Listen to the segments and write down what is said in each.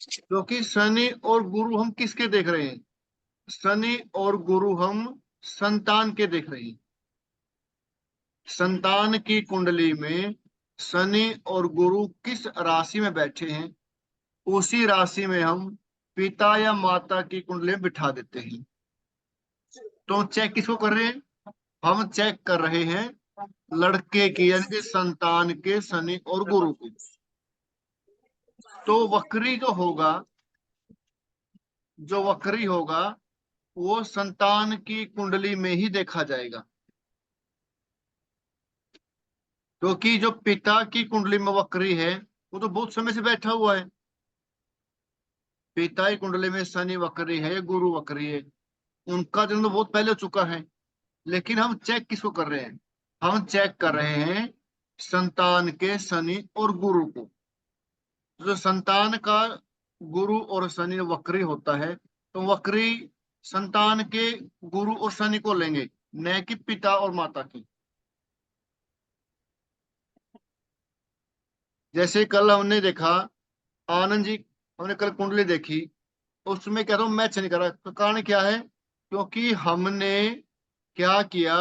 क्योंकि शनि और गुरु हम किसके देख रहे हैं? शनि और गुरु हम संतान के देख रहे हैं। संतान की कुंडली में शनि और गुरु किस राशि में बैठे हैं, उसी राशि में हम पिता या माता की कुंडली में बिठा देते हैं। तो चेक किसको कर रहे हैं? हम चेक कर रहे हैं लड़के की यानी कि संतान के शनि और गुरु की। तो वक्री जो वक्री होगा वो संतान की कुंडली में ही देखा जाएगा। क्योंकि जो पिता की कुंडली में वक्री है वो तो बहुत समय से बैठा हुआ है। पिता की कुंडली में शनि वक्री है, गुरु वक्री है, उनका जन्म तो बहुत पहले हो चुका है। लेकिन हम चेक किसको कर रहे हैं? हम चेक कर रहे हैं संतान के शनि और गुरु को। जो संतान का गुरु और शनि वक्री होता है, तो वक्री संतान के गुरु और शनि को लेंगे, न कि पिता और माता की। जैसे कल हमने देखा, आनंद जी, हमने कल कुंडली देखी, उसमें कह रहा हूँ मैच नहीं कर रहा। तो कारण क्या है? क्योंकि हमने क्या किया,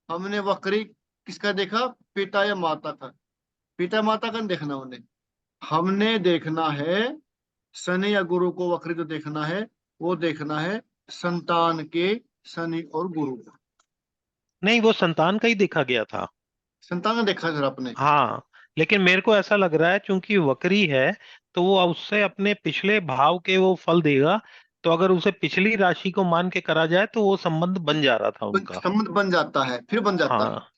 हमने वक्री किसका देखा? पिता या माता का। पिता माता का नहीं देखना हमने देखना है शनि या गुरु को वक्री जो देखना है, वो देखना है संतान के शनि और गुरु को। नहीं, वो संतान का ही देखा गया था। संतान का देखा सर आपने? हाँ, लेकिन मेरे को ऐसा लग रहा है चूंकि वक्री है तो वो उससे अपने पिछले भाव के वो फल देगा। तो अगर उसे पिछली राशि को मान के करा जाए तो वो संबंध बन जा रहा था उनका। संबंध बन जाता है, फिर बन जाता है। हाँ,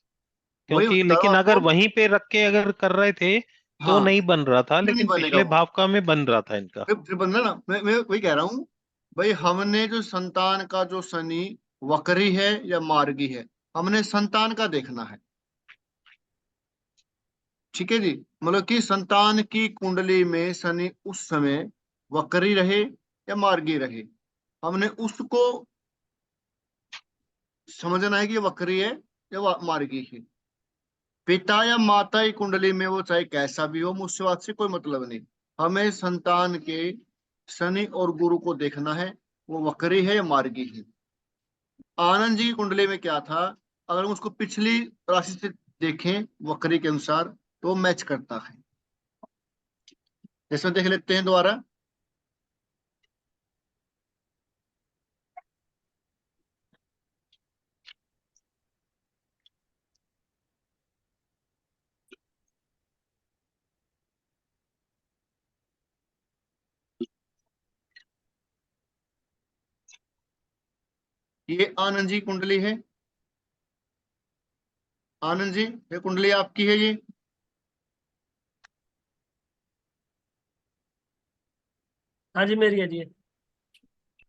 वही क्योंकि बता रहा हूँ लेकिन अगर आपको। वहीं पे रख के अगर कर रहे थे तो हाँ, नहीं बन रहा था, फिर नहीं लेकिन बनेगा पिछले वो। भाव का में बन रहा था इनका। फिर बन ना, मैं वही कह रहा हूँ। भाई हमने जो संतान का जो शनि वक्री है या मार्गी है, हमने संतान का देखना है। ठीक है जी। मतलब कि संतान की कुंडली में शनि उस समय वक्री रहे या मार्गी रहे, हमने उसको समझना है कि ये वक्री है या मार्गी है। पिता या माता की कुंडली में वो चाहे कैसा भी हो, मुझसे बात से कोई मतलब नहीं। हमें संतान के शनि और गुरु को देखना है, वो वक्री है या मार्गी है। आनंद जी की कुंडली में क्या था? अगर हम उसको पिछली राशि से देखें वक्री के अनुसार, तो मैच करता है। जैसे देख लेते हैं दोबारा। ये आनंद जी की कुंडली है। आनंद जी, ये कुंडली आपकी है ये। हाँ जी, मेरी है जी।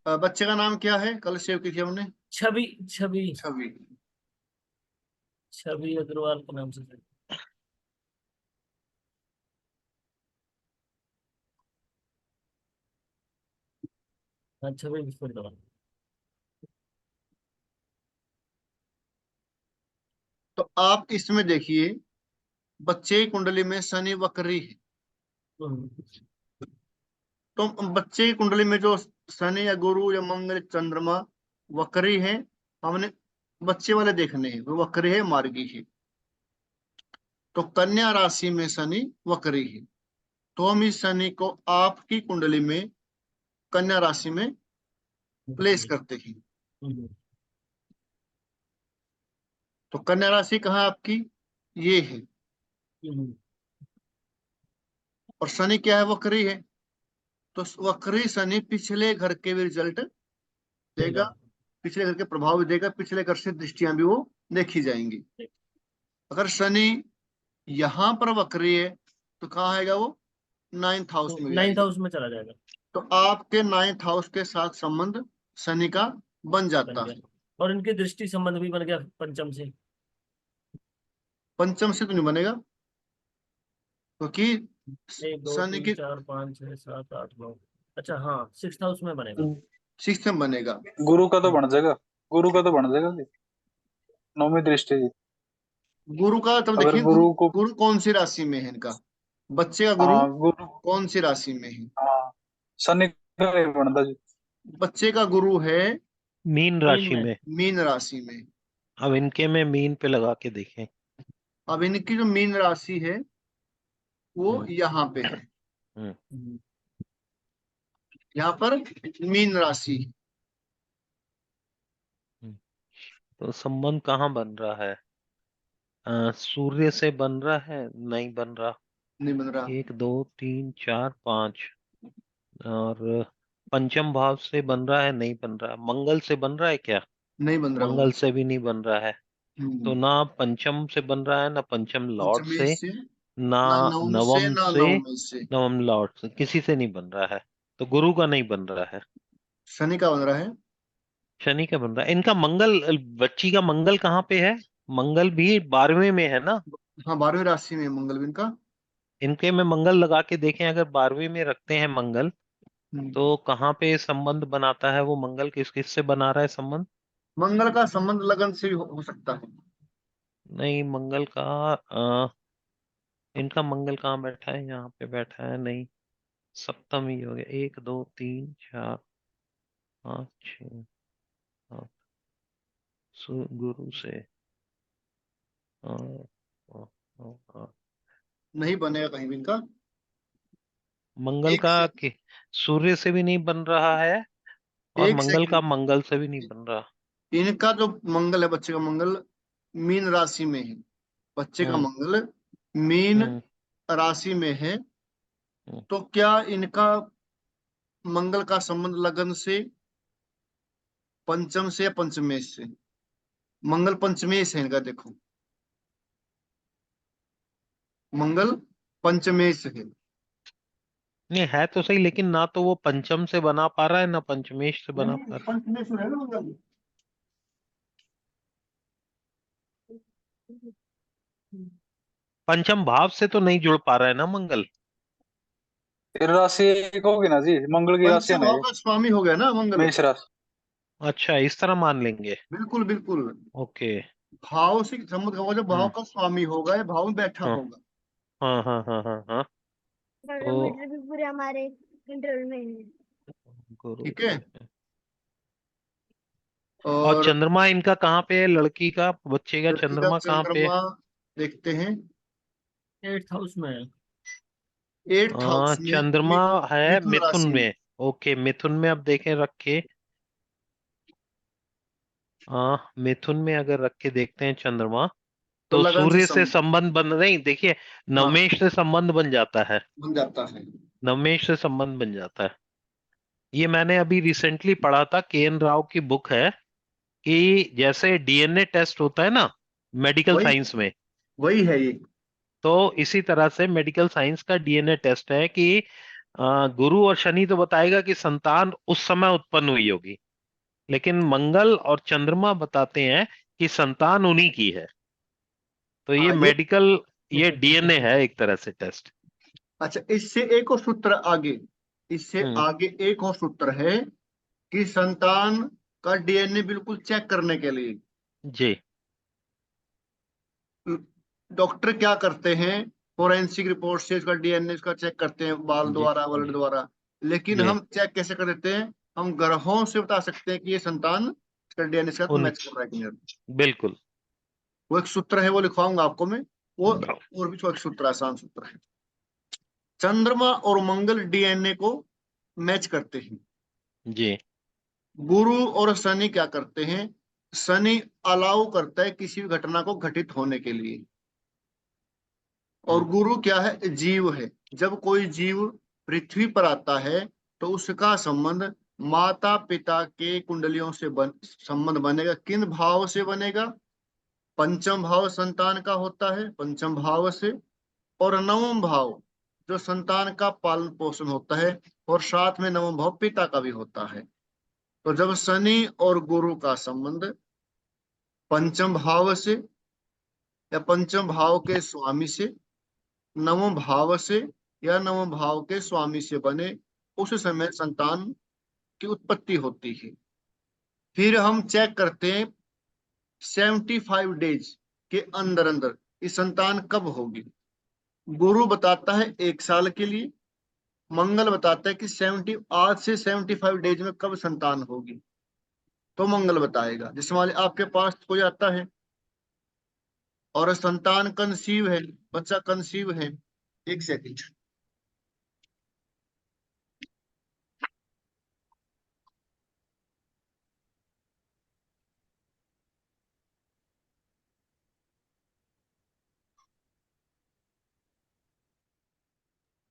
बच्चे का नाम क्या है? कल सेव की थी हमने। छवि। छवि। छवि। छवि अग्रवाल के नाम से। हाँ, छवि विश्वकर्मा। तो आप इसमें देखिए, बच्चे की कुंडली में शनि वक्री है। हम्म। तो बच्चे की कुंडली में जो शनि या गुरु या मंगल चंद्रमा वक्री है, हमने बच्चे वाले देखने हैं, वो वक्री है मार्गी है। तो कन्या राशि में शनि वक्री है, तो हम इस शनि को आपकी कुंडली में कन्या राशि में प्लेस करते हैं। हम्म। तो कन्या राशि कहाँ है आपकी? ये है। हम्म। और शनि क्या है? वक्री है। तो वक्री शनि पिछले घर के भी रिजल्ट देगा, देगा। पिछले घर के प्रभाव भी देगा, पिछले घर से दृष्टियां भी वो देखी जाएंगी। अगर शनि यहाँ पर वक्री है, तो कहाँ आएगा वो? नाइन्थ हाउस तो में भी नाइन्थ आएगा। हाउस में चला जाएगा। तो आपके नाइन्थ हाउस के साथ संबंध शनि का बन बन जाता गया। है। और इनकी दृष्टि संबंध भी बन गया पंचम से। पंचम से तो नहीं बनेगा, क्योंकि एक दो शनि तीन की चार पाँच छह सात आठ नौ। अच्छा, हाँ, सिक्स हाउस में बनेगा। सिक्स्थ में बनेगा। गुरु का तो हम्म। बन जाएगा। गुरु का तो बन जाएगा जी। नौवीं दृष्टि जी। गुरु का तब अगर देखिए, गुरु गुरु को, गुरु कौन सी राशि में है इनका? बच्चे का गुरु हाँ गुरु, कौन सी राशि में है? हाँ शनि का नहीं बनता जी। बच्चे का गुरु है मीन मीन राशि में। में। मीन राशि में। अब इनके में मीन पे लगा के देखें। अब इनकी जो मीन राशि है वो हम्म, यहाँ पे है, हम्म, हम्म, यहाँ पर मीन राशि। हम्म। तो संबंध कहाँ बन रहा है? सूर्य से बन रहा है? नहीं बन रहा। नहीं बन रहा। 1 2 3 4 5। और पंचम भाव से बन रहा है? नहीं बन रहा। मंगल से बन रहा है क्या? नहीं बन रहा मंगल मंगल से से। भी नहीं बन रहा है। तो हम्म। ना पंचम से बन रहा है, ना पंचम लॉर्ड पंचमी से, से, ना ना नवम से, नवम ना से, नवमी से। नवम लॉर्ड से, किसी से नहीं बन रहा है। तो गुरु का नहीं बन रहा है। शनि का बन रहा है। शनि का बन रहा है। इनका मंगल, बच्ची का मंगल कहाँ पे है? मंगल भी 12वें में है ना? हाँ 12वीं राशि में मंगल भी इनका। इनके में मंगल लगा के देखें, अगर 12वें में रखते हैं मंगल, हम्म। तो कहाँ पे संबंध बनाता है वो मंगल? किस किस से बना रहा है संबंध? मंगल का संबंध लगन से भी हो सकता है। नहीं, मंगल का इनका मंगल कहाँ बैठा है? यहाँ पे बैठा है? नहीं। सप्तम ही हो गया। 1 2 3 4 5 6 7। गुरु से। हाँ, हाँ, हाँ, हाँ। नहीं बनेगा कहीं भी इनका। मंगल एक का से, सूर्य से भी नहीं बन रहा है, और एक मंगल का सेकंड। मंगल से भी नहीं बन रहा। इनका जो मंगल है, बच्चे का मंगल मीन राशि में है। बच्चे का हम्म, मंगल मीन हम्म, राशि में है। हम्म। तो क्या इनका मंगल का संबंध लगन से, पंचम से या पंचमेश से? मंगल पंचमेश है इनका, देखो मंगल पंचमेश है। नहीं है तो सही, लेकिन ना तो वो पंचम से बना पा रहा है, ना पंचमेश से नहीं बना नहीं, पा रहा पंचमेश है ना मंगल। है। पंचम भाव से तो नहीं जुड़ पा रहा है ना मंगल। फिर राशि एक होगी ना जी, मंगल की राशि है पंचम ना भाव ये। का स्वामी हो गया ना मंगल। मेष राशि। अच्छा, इस तरह मान लेंगे। बिल्कुल बिल्कुल। ओके। भाव से संबंध का होगा, जब भाव हम्म। का स्वामी होगा या भाव में बैठा हाँ, होगा। हाँ, हाँ, हाँ, हाँ, हाँ। तो बैरोमीटर भी पूरे हमारे कंट्रोल में है। गुरु ठीक है। से है। और और चंद्रमा इनका कहाँ पे है? लड़की का, बच्चे का लड़की का चंद्रमा कहाँ पे है? चंद्रमा देखते हैं। 8th हाउस में है। 8th हाउस में, चंद्रमा है मिथुन मिथुन राशि में। में। ओके, मिथुन में अब देखें रख के। मिथुन में अगर रख के देखते हैं चंद्रमा, तो तो लगन से सूर्य से सम, संबंध बन नहीं, देखिए, हाँ नवमेश से संबंध बन जाता है। बन जाता है। नवमेश से संबंध बन जाता है। ये मैंने अभी रिसेंटली पढ़ा था, के एन राव की बुक है, कि जैसे डीएनए टेस्ट होता है ना मेडिकल वही साइंस में, वही है ये। तो इसी तरह से मेडिकल साइंस का डीएनए टेस्ट है कि गुरु और शनि तो बताएगा कि संतान उस समय उत्पन्न हुई होगी, लेकिन मंगल और चंद्रमा बताते हैं कि संतान उन्हीं की है। तो ये हाँ ये। मेडिकल, ये डीएनए है एक तरह से टेस्ट। अच्छा, इससे एक और सूत्र आगे, इससे हम्म। आगे एक और सूत्र है कि संतान का डीएनए बिल्कुल चेक करने के लिए जी, डॉक्टर क्या करते हैं, फोरेंसिक रिपोर्ट से इसका डीएनए इसका चेक करते हैं, बाल जी, द्वारा, ब्लड जी, द्वारा। लेकिन जी। हम चेक कैसे कर देते हैं? हम ग्रहों से बता सकते हैं कि ये संतान इसका डीएनए के साथ उन मैच कर रहा है कि नहीं। बिल्कुल। वो एक सूत्र है, वो लिखवाऊंगा आपको मैं। वो और भी तो एक सूत्र, आसान सूत्र है। चंद्रमा और मंगल डीएनए को मैच करते हैं। जी। गुरु और शनि क्या करते हैं? शनि अलाउ करता है किसी भी घटना को घटित होने के लिए। और हम्म, गुरु क्या है? जीव है। जब कोई जीव पृथ्वी पर आता है तो उसका संबंध माता पिता के कुंडलियों से संबंध बनेगा। किन भाव से बनेगा? पंचम भाव संतान का होता है, पंचम भाव से। और नवम भाव जो संतान का पालन पोषण होता है, और साथ में नवम भाव पिता का भी होता है। तो जब शनि और गुरु का संबंध पंचम भाव से या पंचम भाव के स्वामी से, नवम भाव से या नवम भाव के स्वामी से बने, उस समय संतान की उत्पत्ति होती है। फिर हम चेक करते हैं 75 डेज के अंदर अंदर इस संतान कब होगी। गुरु बताता है 1 साल के लिए, मंगल बताता है कि आज से 75 डेज में कब संतान होगी, तो मंगल बताएगा। जैसे मान लीजिए आपके पास कोई आता है और संतान कंसीव है, बच्चा कंसीव है। एक सेकंड।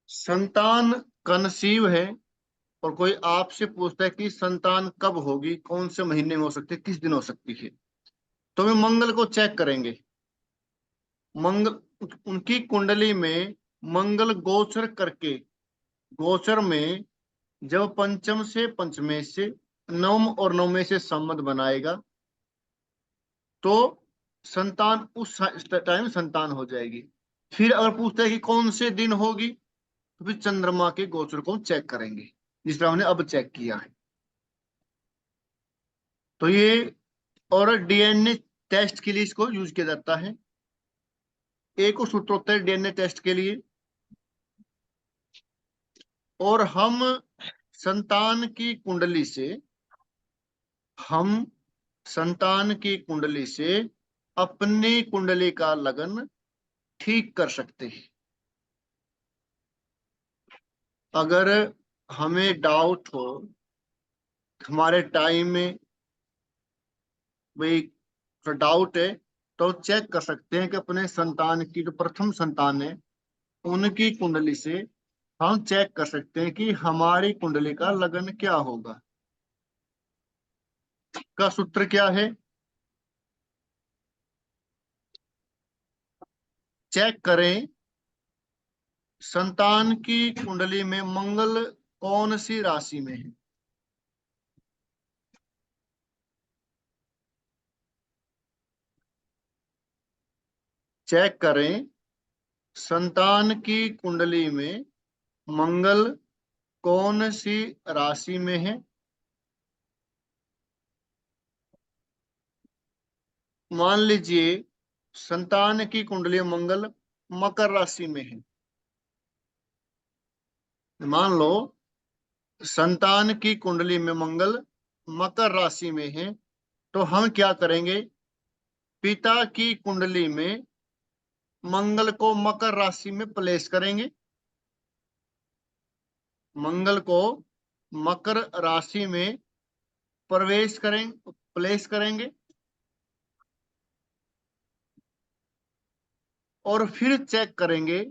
संतान कंसीव है और कोई आपसे पूछता है कि संतान कब होगी, कौन से महीने में हो सकती है, किस दिन हो सकती है, तो हम मंगल को चेक करेंगे। मंगल, उनकी कुंडली में मंगल गोचर करके, गोचर में जब पंचम से पंचमे से नवम और नवमे से संबंध बनाएगा तो संतान उस टाइम संतान हो जाएगी। फिर अगर पूछता है कि कौन से दिन होगी, तो फिर चंद्रमा के गोचर को चेक करेंगे, जिस तरह हमने अब चेक किया है। तो ये, और डीएनए टेस्ट के लिए इसको यूज किया जाता है। एक और सूत्र होता है डीएनए टेस्ट के लिए। और हम संतान की कुंडली से, हम संतान की कुंडली से अपनी कुंडली का लगन ठीक कर सकते हैं। अगर हमें डाउट हो, हमारे टाइम में भाई डाउट है, तो चेक कर सकते हैं कि अपने संतान की, जो प्रथम संतान है, उनकी कुंडली से हम चेक कर सकते हैं कि हमारी कुंडली का लगन क्या होगा। का सूत्र क्या है? चेक करें संतान की कुंडली में मंगल कौन सी राशि में है। चेक करें संतान की कुंडली में मंगल कौन सी राशि में है। मान लीजिए संतान की कुंडली में मंगल मकर राशि में है। मान लो संतान की कुंडली में मंगल मकर राशि में है, तो हम क्या करेंगे, पिता की कुंडली में मंगल को मकर राशि में प्लेस करेंगे। मंगल को मकर राशि में प्रवेश करेंगे, प्लेस करेंगे, और फिर चेक करेंगे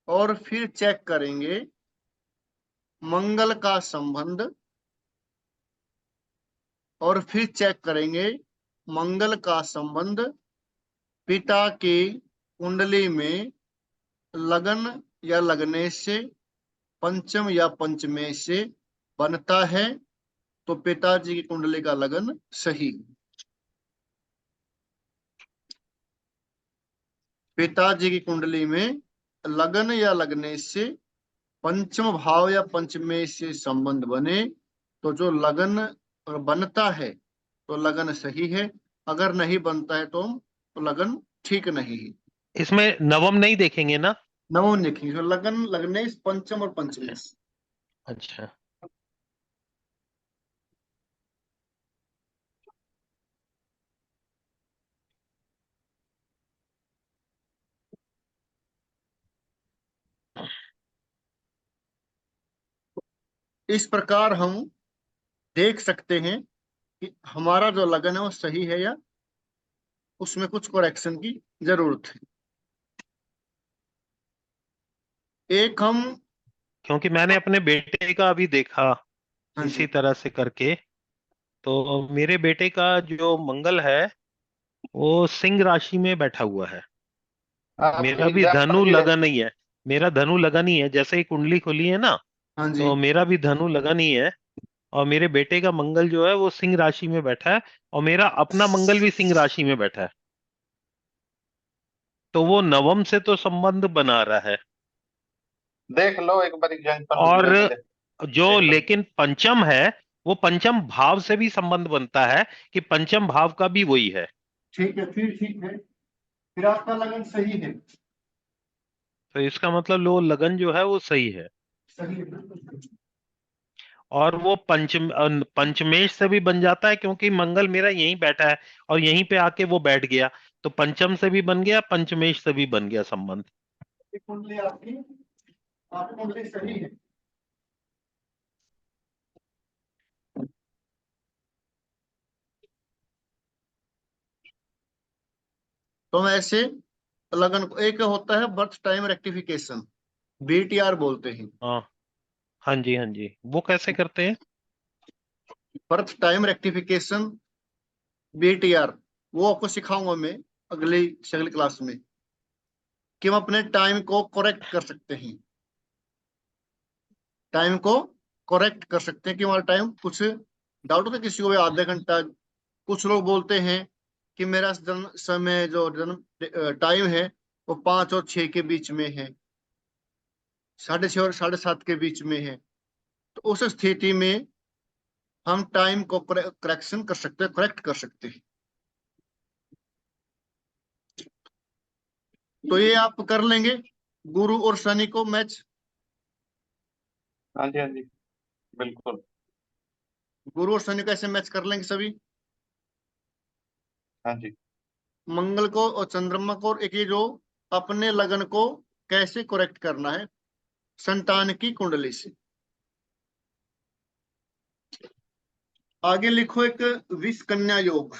और फिर चेक करेंगे मंगल का संबंध, और फिर चेक करेंगे मंगल का संबंध पिता की कुंडली में लगन या लगने से, पंचम या पंचमे से बनता है, तो पिताजी की कुंडली का लगन सही। पिताजी की कुंडली में लगन या लगने से पंचम भाव या पंचमे से संबंध बने, तो जो लगन बनता है तो लगन सही है, अगर नहीं बनता है तो लगन ठीक नहीं है। इसमें नवम नहीं देखेंगे ना? नवम देखेंगे, तो लगन लगने पंचम और पंचमे से। अच्छा। इस प्रकार हम देख सकते हैं कि हमारा जो लगन है वो सही है या उसमें कुछ करेक्शन की जरूरत है। एक हम, क्योंकि मैंने अपने बेटे का अभी देखा हाँ इसी जी, तरह से करके, तो मेरे बेटे का जो मंगल है वो सिंह राशि में बैठा हुआ है। आप मेरा भी एग्जाम्पल धनु की लगन ही है। मेरा धनु लगन ही है, जैसे ही कुंडली खुली है ना, हाँ जी। तो मेरा भी धनु लगन ही है। और मेरे बेटे का मंगल जो है वो सिंह राशि में बैठा है, और मेरा अपना मंगल भी सिंह राशि में बैठा है। तो वो नवम से तो संबंध बना रहा है। देख लो एक बार एग्जाम्पल और लेके जो देख लो। लेकिन पंचम है, वो पंचम भाव से भी संबंध बनता है, कि पंचम भाव का भी वही है। ठीक है, फिर ठीक है, फिर आपका लगन सही है। तो इसका मतलब लो लगन जो है वो सही है। सही है, बिल्कुल सही। और वो पंचमेश से भी बन जाता है, क्योंकि मंगल मेरा यहीं बैठा है और यहीं पे आके वो बैठ गया, तो पंचम से भी बन गया, पंचमेश से भी बन गया संबंध। ये कुंडली आपकी कुंडली सही है। तो हम ऐसे लगन को, एक होता है बर्थ टाइम रेक्टिफिकेशन, बीटीआर बोलते हैं। हाँ हाँ जी, हाँ जी, वो कैसे करते हैं? बर्थ टाइम रेक्टिफिकेशन, बीटीआर, वो आपको सिखाऊंगा मैं अगली क्लास में, कि हम अपने टाइम को करेक्ट कर सकते हैं। टाइम को करेक्ट कर सकते हैं कि हमारा टाइम कुछ डाउट होता है किसी को भी आधा घंटा। कुछ लोग बोलते हैं कि मेरा जन्म समय जो जन्म टाइम है वो 5 और 6 के बीच में है, 6:30 और 7:30 के बीच में है। तो उस स्थिति में हम टाइम को करेक्शन कर सकते हैं, करेक्ट कर सकते हैं। तो ये आप कर लेंगे गुरु और शनि को मैच। हाँ जी, हाँ जी, बिल्कुल। गुरु और शनि को ऐसे मैच कर लेंगे सभी, हाँ जी। मंगल को और चंद्रमा को, और एक ये जो अपने लगन को कैसे करेक्ट करना है संतान की कुंडली से। आगे लिखो एक विष कन्या योग।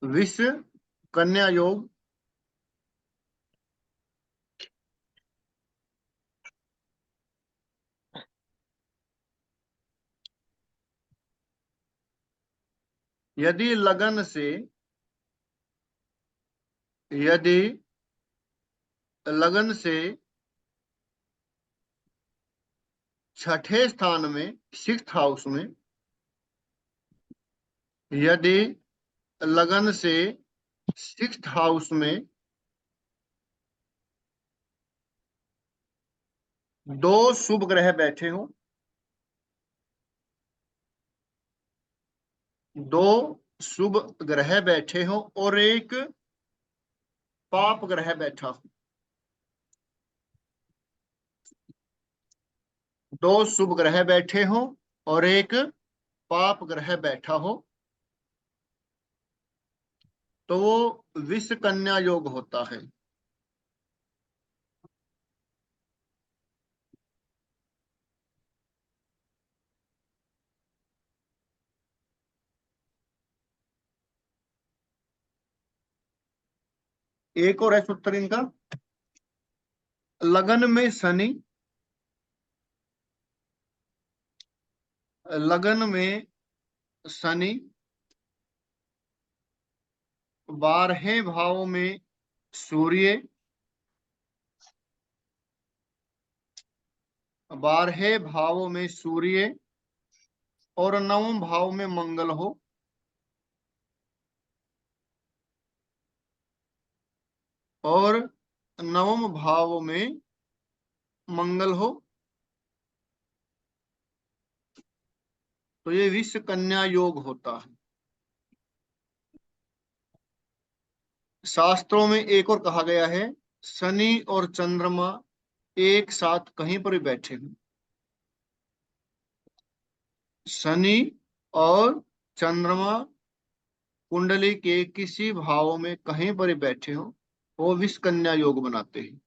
विष कन्या योग, यदि लगन से, यदि लगन से छठे स्थान में, 6th हाउस में, यदि लगन से 6th हाउस में दो शुभ ग्रह बैठे हो, दो शुभ ग्रह बैठे हो और एक पाप ग्रह बैठा हो, दो शुभ ग्रह बैठे हो और एक पाप ग्रह बैठा हो, तो वो विष कन्या योग होता है। एक और है सूत्र इनका, लगन में शनि, लगन में शनि 12वें भाव में सूर्य, 12वें भाव में सूर्य और 9वें भाव में मंगल हो, और 9वें भाव में मंगल हो, तो ये विष कन्या योग होता है। शास्त्रों में एक और कहा गया है, शनि और चंद्रमा एक साथ कहीं पर भी बैठे हो, शनि और चंद्रमा कुंडली के किसी भाव में कहीं पर भी बैठे हो, वो विष कन्या योग बनाते हैं।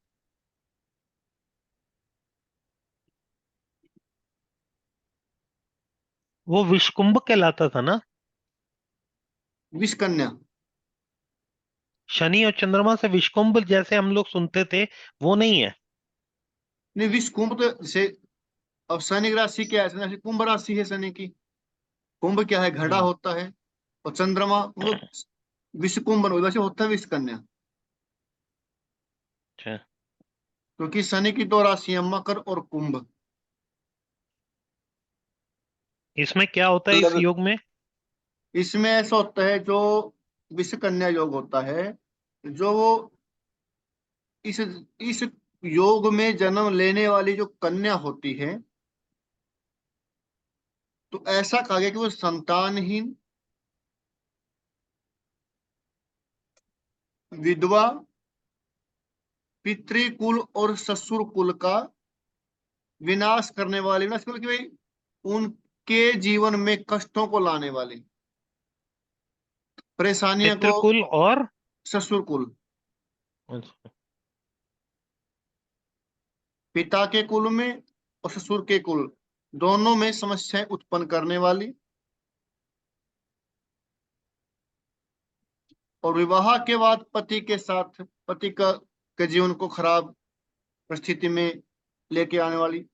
वो विषकुंभ कहलाता था ना? विष कन्या, शनि और चंद्रमा से विषकुंभ जैसे हम लोग सुनते थे, वो नहीं है? नहीं विष कुंभ तो जैसे, अब शनि की राशि क्या है, शनि राशि कुंभ राशि है शनि की। कुंभ क्या है, घड़ा हम्म। होता है, और चंद्रमा मतलब विष कुंभ वैसे होता है विष कन्या। अच्छा। क्योंकि शनि की दो राशियां मकर और कुंभ। इसमें क्या होता है इस लग योग में? इसमें ऐसा होता है जो विष कन्या योग होता है, जो वो इस योग में जन्म लेने वाली जो कन्या होती है, तो ऐसा कहा गया कि वो संतानहीन, विधवा, पितृकुल और ससुर कुल का विनाश करने वाली, विनाश मतलब कि भाई उनके जीवन में कष्टों को लाने वाली, परेशानियों को, पितृकुल और ससुर कुल, अच्छा, पिता के कुल में और ससुर के कुल दोनों में समस्याएं उत्पन्न करने वाली, और विवाह के बाद पति के साथ पति का के जीवन को खराब परिस्थिति में लेके आने वाली।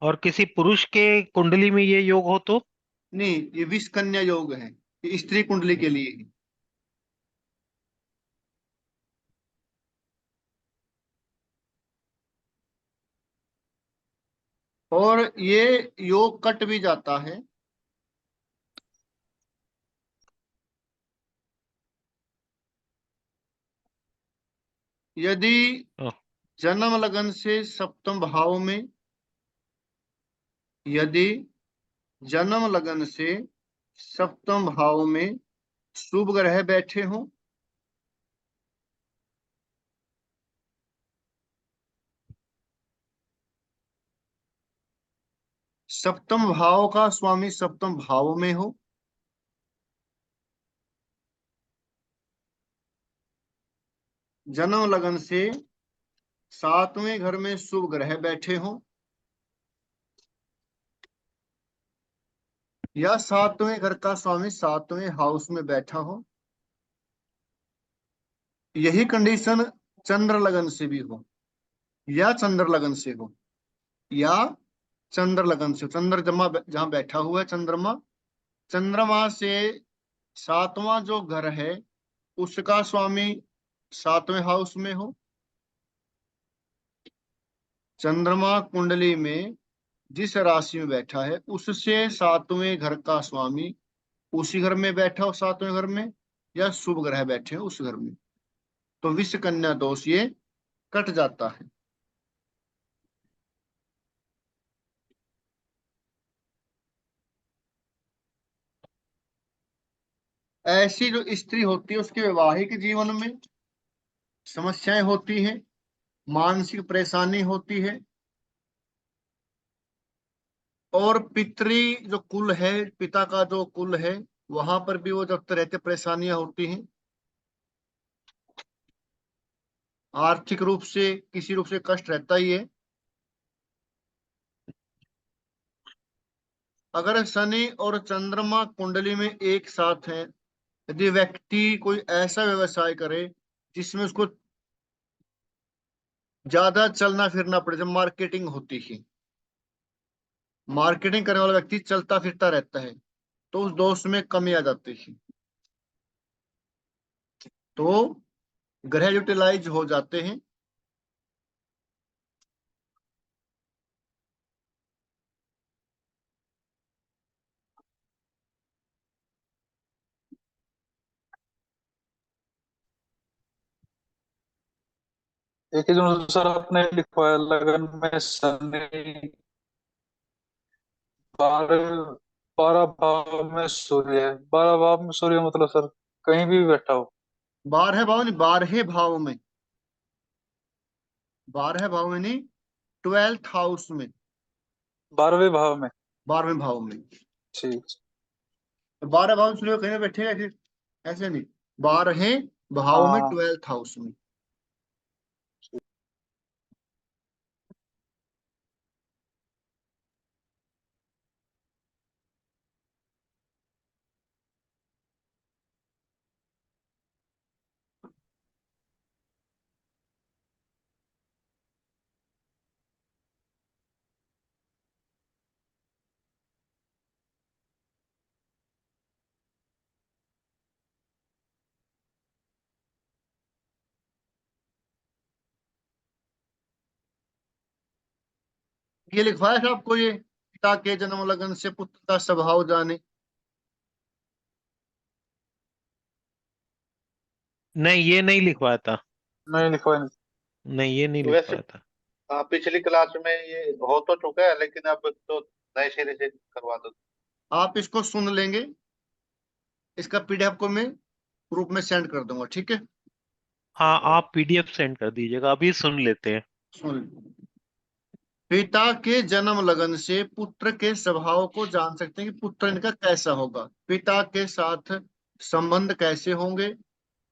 और किसी पुरुष के कुंडली में ये योग हो तो? नहीं, ये विष कन्या योग है, ये स्त्री कुंडली के लिए है। और ये योग कट भी जाता है यदि हाँ, जन्म लगन से सप्तम भाव में, यदि जन्म लगन से सप्तम भाव में शुभ ग्रह बैठे हों, सप्तम भाव का स्वामी सप्तम भाव में हो, जन्म लगन से सातवें घर में शुभ ग्रह बैठे हों, या सातवें घर का स्वामी सातवें हाउस में बैठा हो, यही कंडीशन चंद्र लगन से भी हो, या चंद्र लगन से हो, या चंद्र लगन से, चंद्र जमा जहां बैठा हुआ है चंद्रमा, चंद्रमा से सातवां जो घर है उसका स्वामी सातवें हाउस में हो, चंद्रमा कुंडली में जिस राशि में बैठा है उससे सातवें घर का स्वामी उसी घर में बैठा हो, सातवें घर में, या शुभ ग्रह बैठे हो उस घर में, तो विष कन्या दोष ये कट जाता है। ऐसी जो स्त्री होती है उसके वैवाहिक जीवन में समस्याएं होती हैं, मानसिक परेशानी होती है, और पितृ जो कुल है, पिता का जो कुल है, वहां पर भी वो जब रहते परेशानियां होती हैं, आर्थिक रूप से किसी रूप से कष्ट रहता ही है। अगर शनि और चंद्रमा कुंडली में एक साथ हैं, यदि व्यक्ति कोई ऐसा व्यवसाय करे जिसमें उसको ज्यादा चलना फिरना पड़े, जब मार्केटिंग होती है, मार्केटिंग करने वाला व्यक्ति चलता फिरता रहता है, तो उस दोष में कमी आ जाती है, तो ग्रह यूटिलाइज हो जाते हैं। एक ही जो सर आपने लिखवाया लगन में शनि, 12 12 भाव में सूर्य है। 12 भाव में सूर्य मतलब सर कहीं भी बैठा हो? 12 भाव नहीं, 12 भाव में, 12 भाव में नहीं, 12th हाउस में, 12वें भाव में? 12वें भाव में। ठीक। 12 भाव में सूर्य कहीं पे बैठेगा ऐसे, ऐसे नहीं, 12 भाव में हाँ। 12th हाउस में। ये लिखवाया था आपको, ये पिता के जन्म लगन से पुत्र का स्वभाव जाने। नहीं, ये नहीं लिखवाया था। नहीं लिखवाया नहीं। नहीं, ये नहीं वैसे लिखवाया था। पिछली क्लास में ये हो तो चुका है, लेकिन अब तो नए सिरे से करवा दो। आप इसको सुन लेंगे, इसका पीडीएफ को मैं ग्रुप में सेंड कर दूंगा, ठीक है? हाँ, आप पीडीएफ सेंड कर दीजिएगा, अभी सुन लेते हैं। सुन लीजिए। पिता के जन्म लगन से पुत्र के स्वभाव को जान सकते हैं कि पुत्र इनका कैसा होगा, पिता के साथ संबंध कैसे होंगे,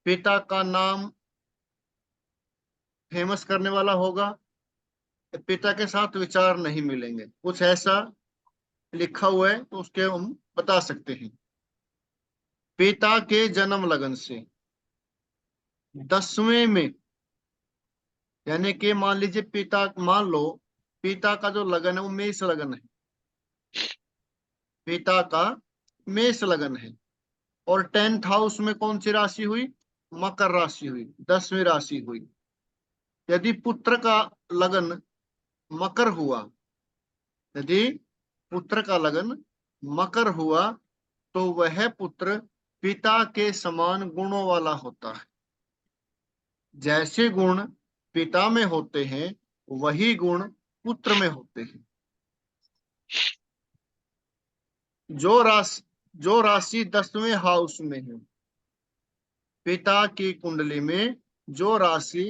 पिता का नाम फेमस करने वाला होगा, पिता के साथ विचार नहीं मिलेंगे, कुछ ऐसा लिखा हुआ है तो उसके हम बता सकते हैं। पिता के जन्म लगन से 10वें में, यानी कि मान लीजिए पिता, मान लो पिता का जो लगन है वो मेष लगन है, पिता का मेष लगन है, और 10th हाउस में कौन सी राशि हुई? मकर राशि हुई, 10वीं राशि हुई। यदि पुत्र का लगन मकर हुआ, यदि पुत्र का लगन मकर हुआ, तो वह पुत्र पिता के समान गुणों वाला होता है। जैसे गुण पिता में होते हैं वही गुण पुत्र में होते हैं। जो राशि 10वें हाउस में है, पिता की कुंडली में जो राशि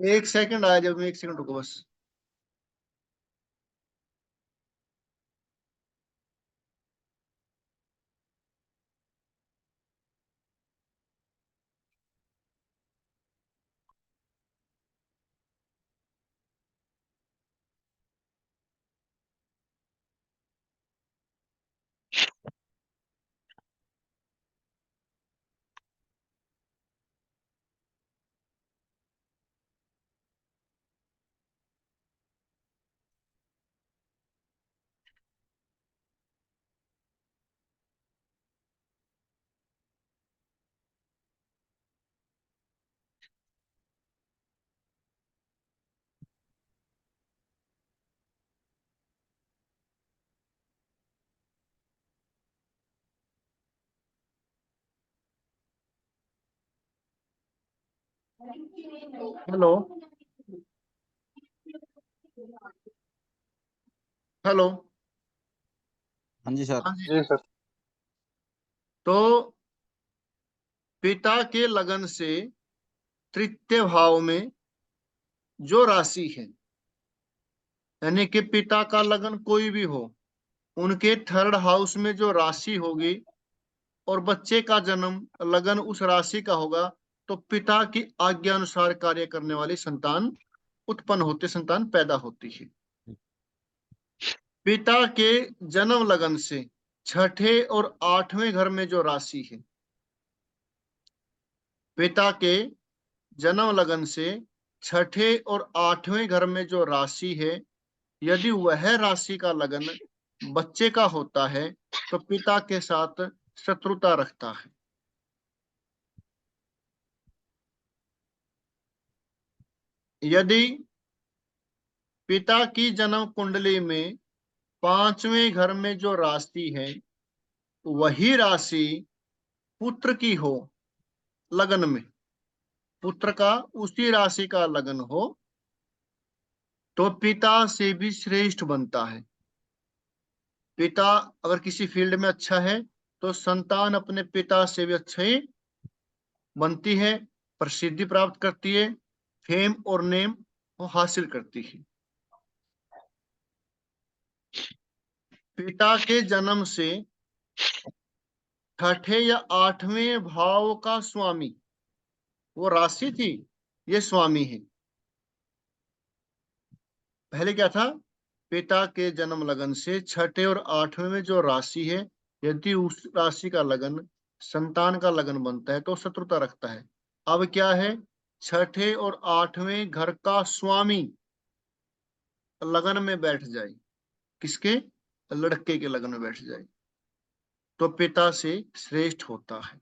एक सेकंड आया, जब एक सेकंड रुको बस। Hello, hello. हाँ जी सर। हाँ जी। जी सर। तो पिता के लगन से तृतीय भाव में जो राशि है, यानी कि पिता का लगन कोई भी हो, उनके 3rd हाउस में जो राशि होगी और बच्चे का जन्म लगन उस राशि का होगा, तो पिता की आज्ञा अनुसार कार्य करने वाली संतान उत्पन्न होती, संतान पैदा होती है। पिता के जन्म लगन से 6ठे और 8वें घर में जो राशि है, पिता के जन्म लगन से 6ठे और 8वें घर में जो राशि है, यदि वह राशि का लगन बच्चे का होता है तो पिता के साथ शत्रुता रखता है। यदि पिता की जन्म कुंडली में 5वें घर में जो राशि है वही राशि पुत्र की हो, लगन में पुत्र का उसी राशि का लगन हो, तो पिता से भी श्रेष्ठ बनता है। पिता अगर किसी फील्ड में अच्छा है तो संतान अपने पिता से भी अच्छा ही बनती है, प्रसिद्धि प्राप्त करती है, फेम और नेम वो हासिल करती है। पिता के जन्म से छठे या आठवें भाव का स्वामी, वो राशि थी, ये स्वामी है। पहले क्या था, पिता के जन्म लगन से छठे और आठवें में जो राशि है, यदि उस राशि का लगन संतान का लगन बनता है तो शत्रुता रखता है। अब क्या है, छठे और आठवें घर का स्वामी लगन में बैठ जाए, किसके, लड़के के लगन में बैठ जाए, तो पिता से श्रेष्ठ होता है।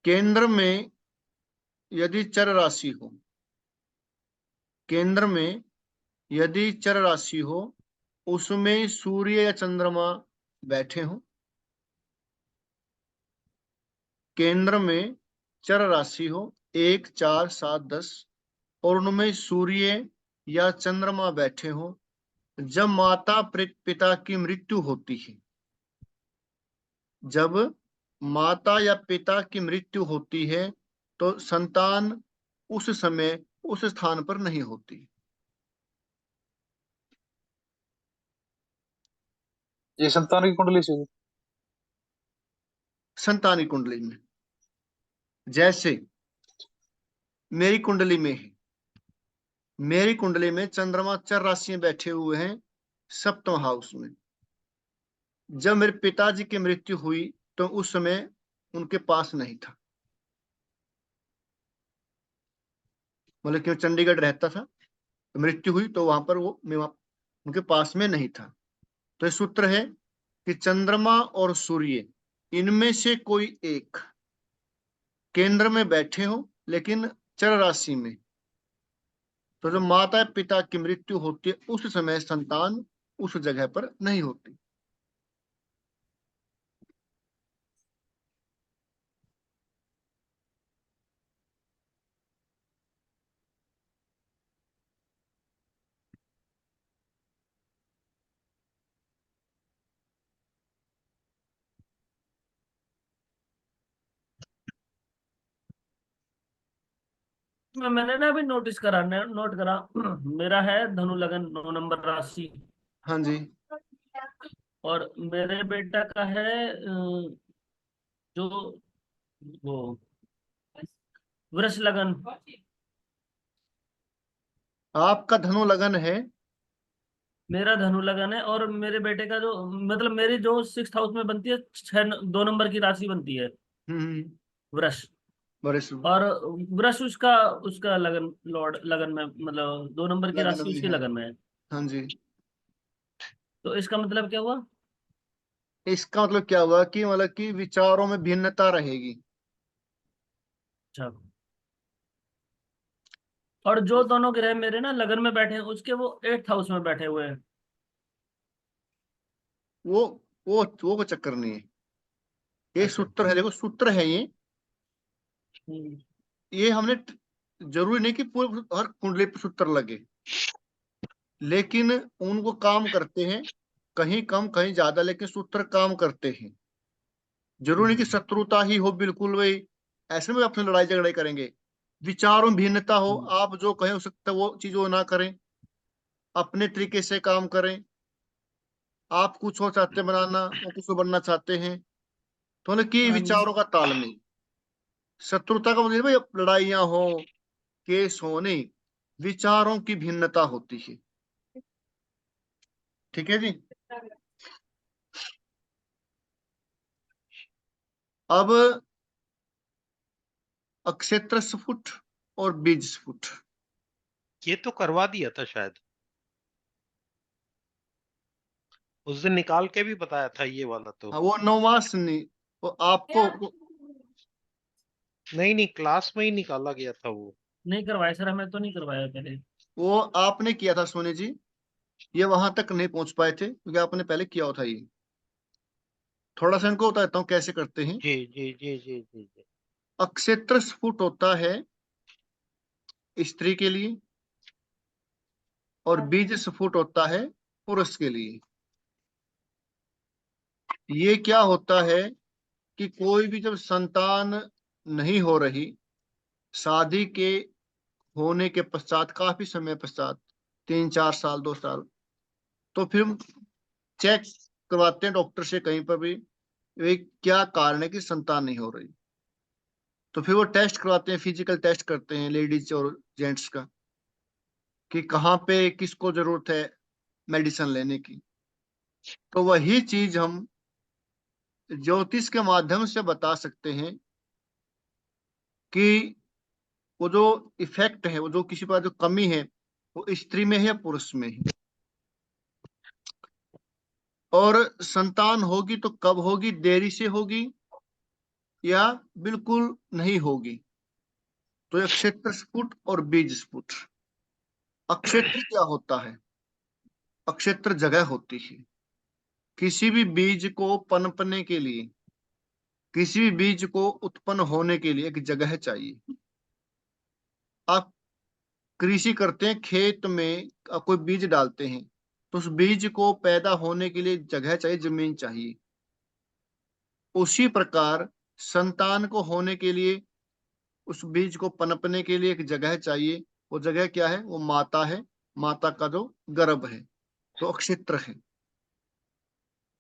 केंद्र में यदि चर राशि हो, केंद्र में यदि चर राशि हो, उसमें सूर्य या चंद्रमा बैठे हो, केंद्र में चर राशि हो 1, 4, 7, 10 और उनमें सूर्य या चंद्रमा बैठे हो, जब माता पिता की मृत्यु होती है, जब माता या पिता की मृत्यु होती है तो संतान उस समय उस स्थान पर नहीं होती। ये संतान की कुंडली से। संतान की कुंडली में, जैसे मेरी कुंडली में है, मेरी कुंडली में चंद्रमा चर राशि में बैठे हुए हैं सप्तम हाउस में। जब मेरे पिताजी की मृत्यु हुई तो उस समय उनके पास नहीं था, मतलब क्यों, चंडीगढ़ रहता था, तो मृत्यु हुई तो वहां पर वो मैं उनके पास में नहीं था। तो ये सूत्र है कि चंद्रमा और सूर्य इनमें से कोई एक केंद्र में बैठे हो लेकिन चर राशि में, तो जब माता पिता की मृत्यु होती है उस समय संतान उस जगह पर नहीं होती। मैंने ना अभी नोटिस करा, नोट करा। मेरा है धनु लगन 9 नंबर राशि, हाँ जी, और मेरे बेटा का है जो वो वृष लगन। आपका धनु लगन है, मेरा धनु लगन है, और मेरे बेटे का जो, मतलब मेरी जो 6th हाउस में बनती है, 2 नंबर की राशि बनती है हम्म, वृष। बड़े शुभ और वृष उसका उसका लगन, लॉर्ड लगन में, मतलब 2 नंबर की लगन राशि में उसके है। लगन में है। हाँ जी, तो इसका मतलब क्या हुआ? इसका मतलब क्या हुआ कि मतलब कि विचारों में भिन्नता रहेगी। अच्छा। और जो दोनों ग्रह मेरे ना लगन में बैठे हैं, उसके वो 8th हाउस में बैठे हुए हैं। वो वो कोई चक्कर नहीं है, ये अच्छा। सूत्र है, देखो सूत्र है ये। हम्म। ये हमने जरूरी नहीं कि पूरे हर कुंडली पर सूत्र लगे, लेकिन उनको काम करते हैं, कहीं कम कहीं ज्यादा, लेकिन सूत्र काम करते हैं। जरूरी नहीं कि शत्रुता ही हो बिल्कुल वही, ऐसे में अपने लड़ाई झगड़े करेंगे। विचारों में भिन्नता हो, हम्म। आप जो कहें हो सकता वो चीज वो ना करें, अपने तरीके से काम करें। आप कुछ हो चाहते हैं बनाना, वो कुछ और बनना चाहते हैं, तो मतलब कि हाँ जी। विचारों का तालमेल। शत्रुता का मतलब भाई लड़ाइयाँ हो, केस हो नहीं, विचारों की भिन्नता होती है। ठीक है जी। अब अक्षेत्र स्फुट और बीज स्फुट, ये तो करवा दिया था शायद, उस दिन निकाल के भी बताया था ये वाला तो। हाँ वो नौमास नहीं, वो आपको नहीं नहीं, क्लास में ही निकाला गया था वो। नहीं करवाया सर, हमें तो नहीं करवाया पहले। वो आपने किया था सोनी जी, ये वहां तक नहीं पहुंच पाए थे क्योंकि आपने पहले किया होता ये। थोड़ा सा इनको बताता हूँ कैसे करते हैं। जी जी जी जी जी जी। अक्षेत्र स्फुट होता है स्त्री के लिए और बीज स्फुट होता है पुरुष के लिए। ये क्या होता है कि कोई भी जब संतान नहीं हो रही, शादी के होने के पश्चात काफी समय पश्चात, 3, 4 साल, 2 साल, तो फिर हम चेक करवाते हैं डॉक्टर से कहीं पर भी, वे क्या कारण है कि संतान नहीं हो रही। तो फिर वो टेस्ट करवाते हैं, फिजिकल टेस्ट करते हैं लेडीज और जेंट्स का, कि कहाँ पे किसको जरूरत है मेडिसिन लेने की। तो वही चीज हम ज्योतिष के माध्यम से बता सकते हैं कि वो जो इफेक्ट है, वो जो किसी पर जो कमी है, वो स्त्री में है या पुरुष में है। और संतान होगी तो कब होगी, देरी से होगी या बिल्कुल नहीं होगी। तो ये अक्षेत्र स्फुट और बीज स्फुट। अक्षेत्र क्या होता है? अक्षेत्र जगह होती है। किसी भी बीज को पनपने के लिए, किसी भी बीज को उत्पन्न होने के लिए एक जगह चाहिए। आप कृषि करते हैं, खेत में आप कोई बीज डालते हैं, तो उस बीज को पैदा होने के लिए जगह चाहिए, जमीन चाहिए। उसी प्रकार संतान को होने के लिए, उस बीज को पनपने के लिए एक जगह चाहिए। वो जगह क्या है? वो माता है, माता का जो गर्भ है, तो अक्षेत्र है।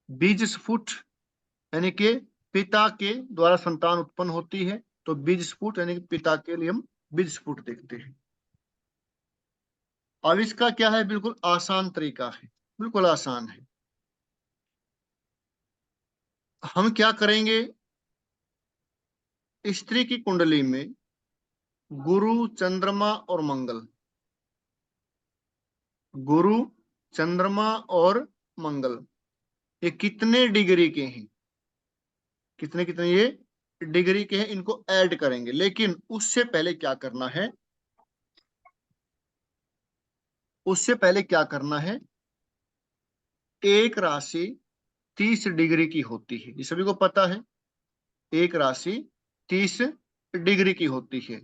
बीज स्फुट यानी कि पिता के द्वारा संतान उत्पन्न होती है, तो बीज स्फुट यानी कि पिता के लिए हम बीज स्फुट देखते हैं। अब इसका क्या है? बिल्कुल आसान तरीका है, बिल्कुल आसान है। हम क्या करेंगे, स्त्री की कुंडली में गुरु, चंद्रमा और मंगल, गुरु, चंद्रमा और मंगल, ये कितने डिग्री के हैं, कितने कितने ये डिग्री के हैं, इनको ऐड करेंगे। लेकिन उससे पहले क्या करना है, उससे पहले क्या करना है, एक राशि 30 डिग्री की होती है, ये सभी को पता है। एक राशि 30 डिग्री की होती है।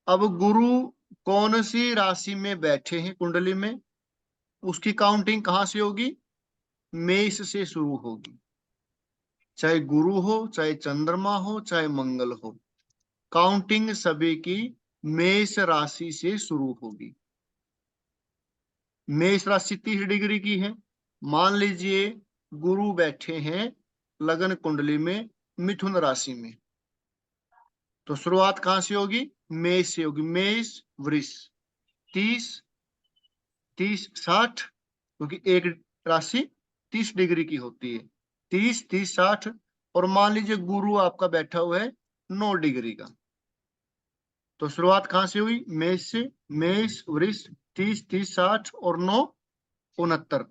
अब गुरु कौन सी राशि में बैठे हैं कुंडली में, उसकी काउंटिंग कहां से होगी? मेष से शुरू होगी। चाहे गुरु हो, चाहे चंद्रमा हो, चाहे मंगल हो, काउंटिंग सभी की मेष राशि से शुरू होगी। मेष राशि 30 डिग्री की है। मान लीजिए गुरु बैठे हैं लगन कुंडली में मिथुन राशि में, तो शुरुआत कहां से होगी? मेष से होगी। मेष, वृष, 30, 30, 60, क्योंकि एक राशि 30 डिग्री की होती है। 30, 30, 60। और मान लीजिए गुरु आपका बैठा हुआ है 9 डिग्री का, तो शुरुआत कहां से हुई? मेष से। मेष, वृष, 30, 30, 60 और 9, 69।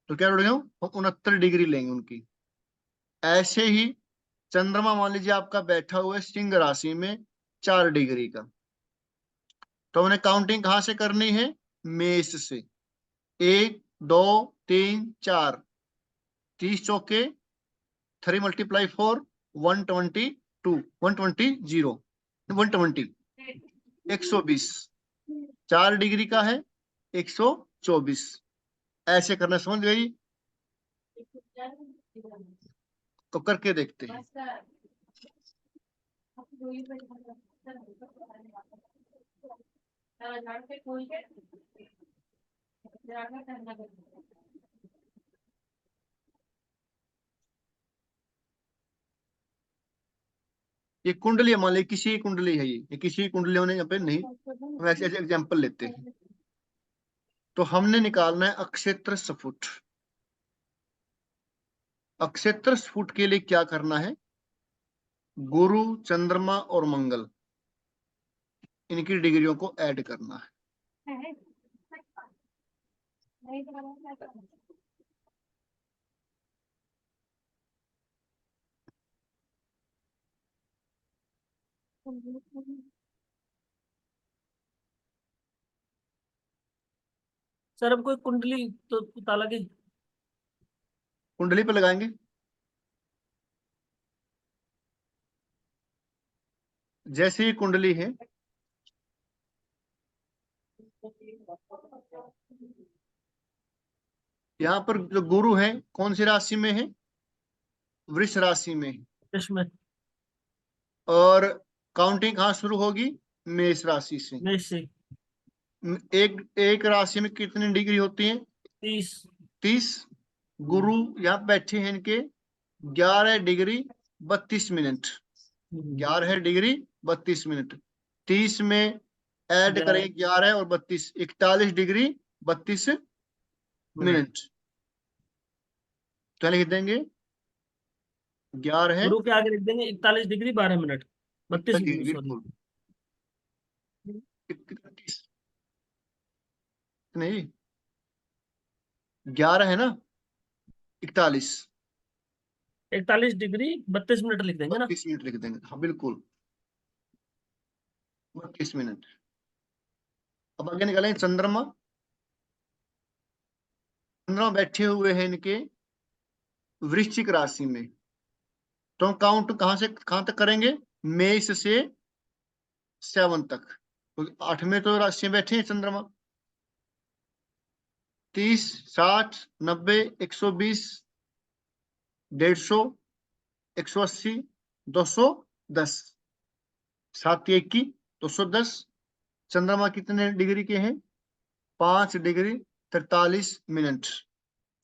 तो क्या जुड़ गए? 69 डिग्री लेंगे उनकी। ऐसे ही चंद्रमा मान लीजिए आपका बैठा हुआ है सिंह राशि में 4 डिग्री का, तो उन्हें काउंटिंग कहां से करनी है? मेष से। 1, 2, 3, 4, 30 चौके, 3 × 4, 122, 120, 120, 120। 4 डिग्री का है 124। ऐसे करना, समझ गई? तो करके देखते हैं। ये कुंडली मान ली, किसी की कुंडली है, ये किसी की कुंडलियों ने, यहाँ पे नहीं, हम ऐसे ऐसे एग्जाम्पल लेते हैं। तो हमने निकालना है अक्षेत्र स्फुट। अक्षेत्र स्फुट के लिए क्या करना है? गुरु, चंद्रमा और मंगल, इनकी डिग्रियों को ऐड करना है। सर अब कोई कुंडली तो ताला की कुंडली पे लगाएंगे। जैसे ही कुंडली है, यहाँ पर जो गुरु है कौन सी राशि में है? वृष राशि में है। इसमें और काउंटिंग कहाँ शुरू होगी? मेष राशि से। मेष से एक एक राशि में कितनी डिग्री होती है? 30। 30। गुरु यहाँ बैठे हैं इनके 11 डिग्री 32 मिनट। 11 degree 32 minute. 30 में ऐड करें 11 और 32, 41 डिग्री 32 मिनट। क्या लिख देंगे? 11 गुरु के आगे लिख देंगे 41 डिग्री 12 मिनट, 32 डिग्री, मिनट, बिल्कुल। सॉरी। 31 नहीं, 11 है ना, 41 41 डिग्री 32 मिनट लिख देंगे ना। 32 मिनट लिख देंगे, हाँ बिल्कुल 32 मिनट। अब आगे निकालेंगे चंद्रमा। चंद्रमा बैठे हुए हैं इनके वृश्चिक राशि में। तो हम काउंट कहां तक करेंगे? मेष से 7 तक। तो 8 में तो राशि बैठे हैं चंद्रमा। 30, 60, 90, 120, 150, 180, 210, 7 1 की 210। चंद्रमा कितने डिग्री के हैं? 5 डिग्री 43 मिनट।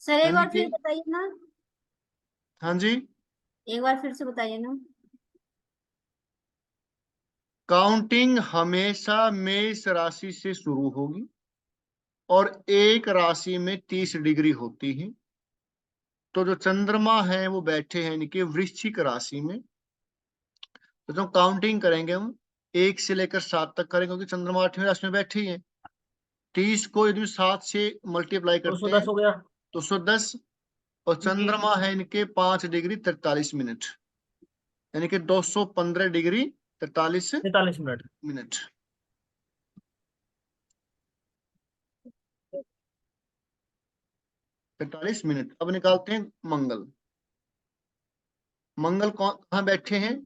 सर एक यानी बार कि फिर बताइए ना, हाँ जी, एक बार फिर से बताइए ना। काउंटिंग हमेशा मेष राशि से शुरू होगी और एक राशि में 30 डिग्री होती है। तो जो चंद्रमा है वो बैठे हैं इनके वृश्चिक राशि में। तो जो काउंटिंग करेंगे हम 1 से लेकर 7 तक करेंगे, क्योंकि चंद्रमा 8वीं राशि में बैठे ही है। 30 को यदि 7 से मल्टीप्लाई करते हैं 210 हो गया। तो 110। और चंद्रमा है इनके 5 डिग्री 43 मिनट, यानी कि 215 डिग्री 43 43 मिनट। मिनट। अब निकालते हैं मंगल। मंगल कहाँ बैठे हैं?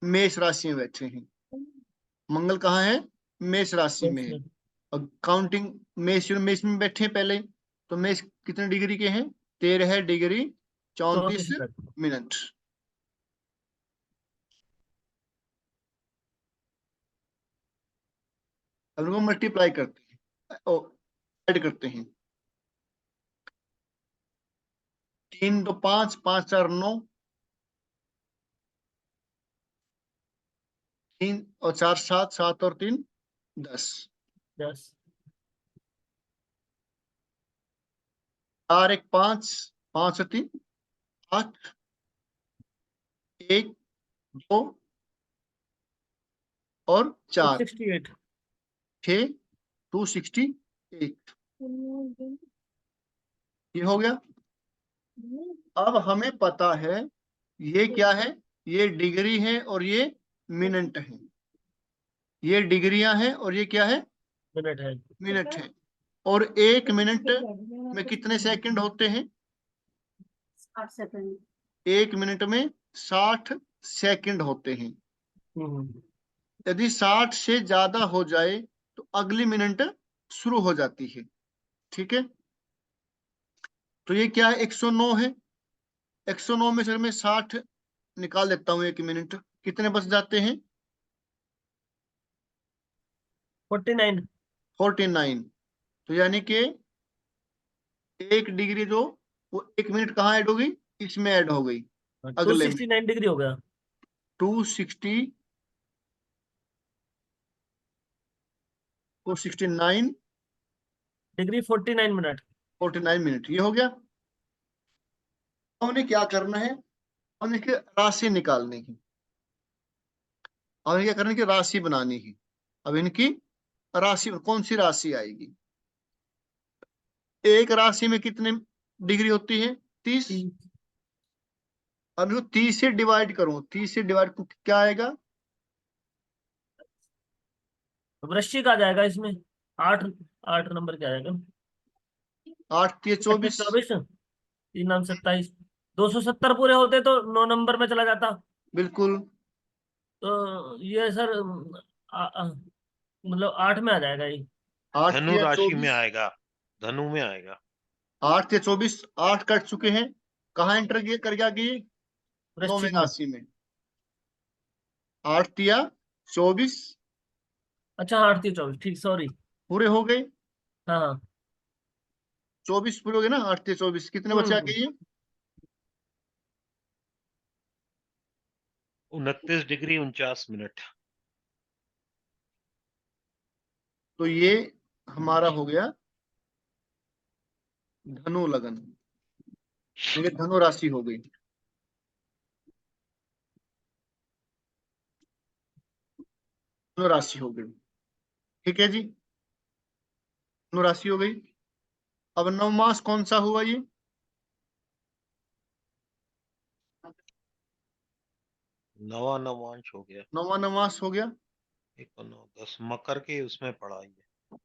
मेष राशि में बैठे हैं। मंगल कहाँ है? मेष राशि में है। और काउंटिंग मेष में बैठे हैं पहले। तो मेष कितने डिग्री के हैं? 13 डिग्री 34 34 मिनट। मिनट। अब इनको मल्टीप्लाई करते हैं, ऐड करते हैं। 3 2 5, 5 4 9, 3 और 4 7, 7 और 3 10, 10। 4 1 5, 5 और 3 8, 1 2 और 4, 268। 6 268। ये हो गया। अब हमें पता है ये क्या है। ये डिग्री है और ये मिनट है। ये डिग्रियां हैं और ये क्या है? मिनट है। मिनट है। और 1 मिनट में कितने सेकंड होते हैं? 60 सेकंड। 1 मिनट में 60 सेकंड होते हैं। हम्म। यदि 60 से ज्यादा हो जाए तो अगली मिनट शुरू हो जाती है। ठीक है, तो ये क्या है? 109 है। 109 में से मैं 60 निकाल देता हूँ 1 मिनट, कितने बच जाते हैं? 49। 49। तो यानी कि 1 डिग्री जो वो 1 मिनट कहाँ ऐड हो गई? इसमें ऐड हो गई, अगले में। 269 डिग्री हो गया। 269 डिग्री 49 मिनट। 49 मिनट। ये हो गया। हमने क्या करना है? हमने इसकी राशि निकालनी है और क्या करने की? राशि बनानी है। अब इनकी राशि कौन सी राशि आएगी? एक राशि में कितने डिग्री होती है? 30। अब इसको 30 से डिवाइड करो, 30 से डिवाइड क्या आएगा? वृश्चिक आ जाएगा इसमें। 8। 8 नंबर क्या आएगा? 8 24। 24। 3 नाम 27। 270 पूरे होते तो 9 नंबर में चला जाता। बिल्कुल। तो ये सर मतलब 8 में आ जाएगा ये। 8 धनु या राशि में 24। आएगा, धनु में आएगा। 8 या 24, 8 कट चुके हैं। कहाँ एंटर किए कर गया कि 9वीं वृश्चिक में। राशि में। 8 या 24 अच्छा हाँ 8 24, ठीक, सॉरी। पूरे हो गए। हाँ हाँ। 24 पूरे हो गए ना, 8 से 24, कितने बचे आगे ये? 29 डिग्री 49 मिनट। तो ये हमारा हो गया धनु लगन, ये धनु राशि हो गई। धनु राशि हो गई, ठीक है जी, धनु राशि हो गई। अब नवमास कौन सा हुआ ये? नवा नवांश हो गया। नौवा नवमास हो गया। 1 और 9 10 मकर के उसमें पड़ा ये।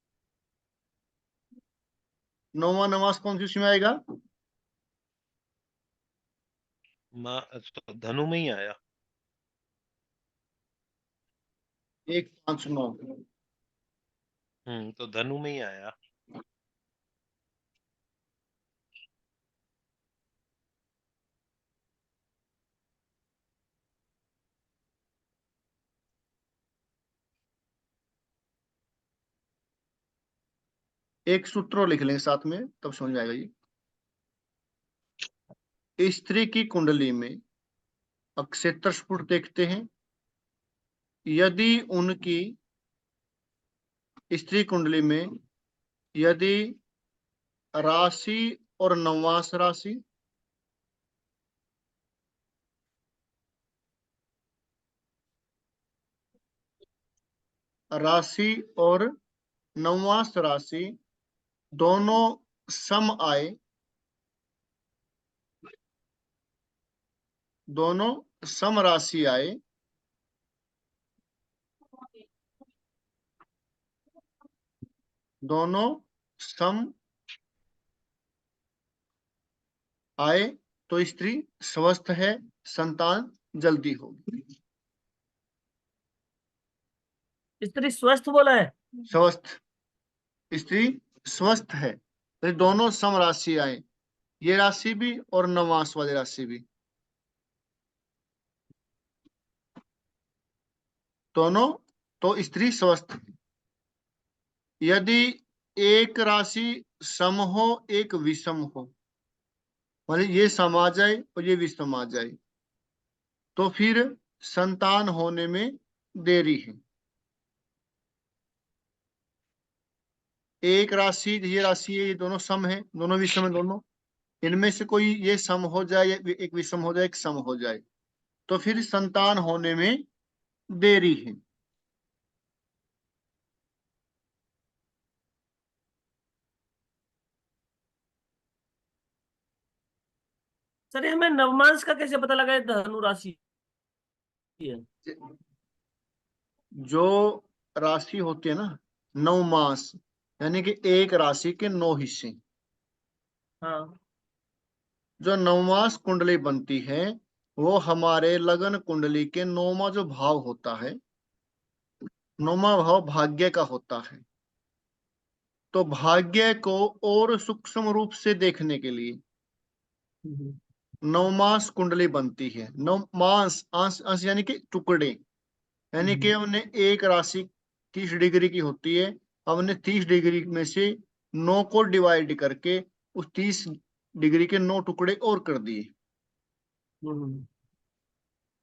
नौवा नवमास कौन सी उसमें आएगा? धनु में ही आया। 1 5 9, तो धनु में ही आया। एक सूत्र और लिख लेंगे साथ में, तब समझ में आएगा ये। स्त्री की कुंडली में अक्षेत्र स्फुट देखते हैं, यदि उनकी स्त्री कुंडली में यदि राशि और नवमास राशि, राशि और नवमास राशि दोनों सम आए, दोनों सम राशि आए, दोनों सम आए, तो स्त्री स्वस्थ है, संतान जल्दी होगी। स्त्री स्वस्थ बोला है? स्वस्थ, स्त्री स्वस्थ है, तो दोनों सम राशि आए, ये राशि भी और नवमास वाली राशि भी, दोनों, तो स्त्री स्वस्थ है। यदि एक राशि सम हो, एक विषम हो, मतलब ये सम आ जाए और ये विषम आ जाए, तो फिर संतान होने में देरी है। एक राशि, ये राशि है, ये दोनों सम है, दोनों विषम है, दोनों, इनमें से कोई ये सम हो जाए या एक विषम हो जाए, एक सम हो जाए, तो फिर संतान होने में देरी है। सर हमें नवमांश का कैसे पता लगा ये धनु राशि है? जो राशि होती है ना, 9 मास, यानी कि एक राशि के 9 हिस्से, हाँ। जो नवमास कुंडली बनती है वो हमारे लगन कुंडली के 9वां जो भाव होता है, 9वां भाव भाग्य का होता है। तो भाग्य को और सूक्ष्म रूप से देखने के लिए नवमास कुंडली बनती है। नवमास, अंश, अंश यानी कि टुकड़े, यानी कि हमने एक राशि 30 डिग्री की होती है, हमने 30 डिग्री में से 9 को डिवाइड करके उस 30 डिग्री के 9 टुकड़े और कर दिए।